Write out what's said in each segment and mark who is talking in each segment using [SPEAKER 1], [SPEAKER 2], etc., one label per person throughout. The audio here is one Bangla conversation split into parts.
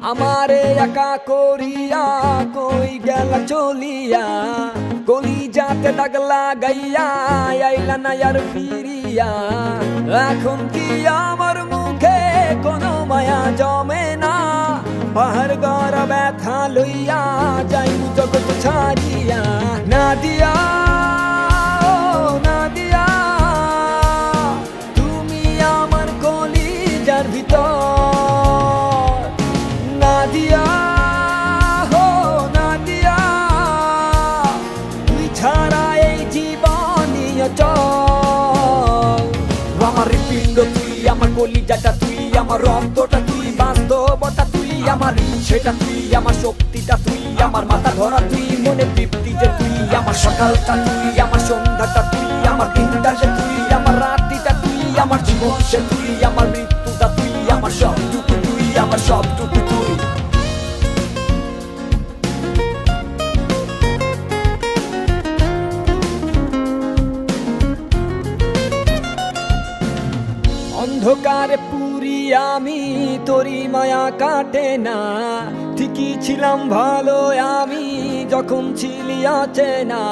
[SPEAKER 1] আমারে একা করিয়া কই গেলা চলিয়া কলি যাতে দাগ লাগাইয়া আইলা না আর ফিরিয়া এখন কি আমার মুখে কোনো মায়া জমে না পাহাড় গড় ব্যথা লইয়া যাই জগৎ ছাড়িয়া না দিয়া তুমি আমার কলিজার ভিতর নাদিয়া হো নাদিয়া তুই ছাড়া এই জীবনই অচল আমার হৃৎপিণ্ড তুই আমার কলিজাটা তুই আমার রক্তটা তুই বাস্তবতা তুই আমার ইচ্ছেটা তুই আমার শক্তিটা তুই আমার মাথা ধরা তুই মনে তৃপ্তি যে তুই আমার সকালটা তুই আমার সন্ধ্যাটা তুই আমার দিনটা যে তুই আমার রাত্রিটা তুই আমার জীবন সে তুই আমার মৃত্যুটা তুই আমার সবটুকু তুই আমার সবটুকু তুই অন্ধকারে পুরি আমি তোরি মায়া কাটে না ঠিকই ছিলাম ভালো আমি যখন ছিলি অচেনা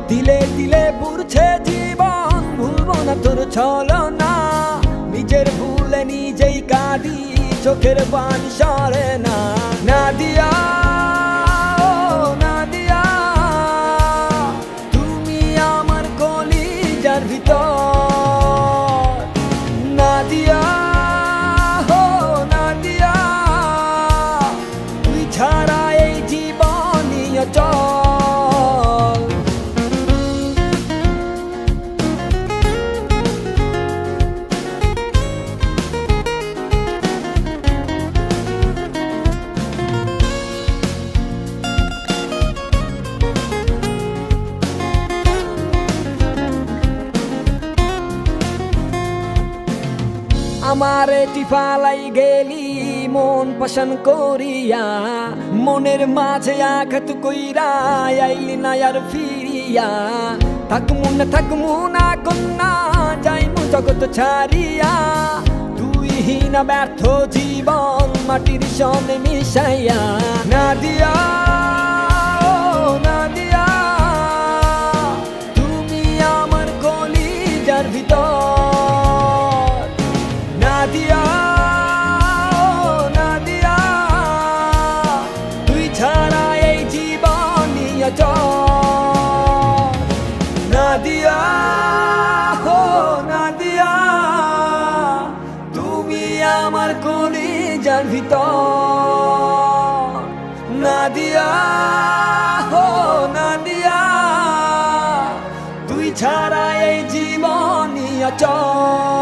[SPEAKER 1] দিলে দিলে পুরছে জীবন ভুলব না তোর ছলনা নিজের ভুলে নিজেই কাঁদি চোখের পানি সরে না নাদিয়া নাদিয়া তুমি আমার কলিজার ভিতর নাদিয়া হো নাদিয়া তুই ছাড়া এই জীবনই অচল আমারে টিফালাই গেলি মন পছন্দ করিয়া মনের মাঝে আঘাত কইরা আইলি না আর ফিরিয়া থাকমু না কন্যা যাইমু জগৎ ছাড়িয়া তুই না ব্যর্থ জীবন মাটির সনে মিশাইয়া নাদিয়া নাদিয়া তুমি আমার কলিজার ভিতর নাদিয়া নাদিয়া তুই ছাড়া এই জীবনই অচল নাদিয়া হো নাদিয়া তুমি আমার কলিজার ভিতর নাদিয়া হো নাদিয়া তুই ছাড়া এই জীবনই অচল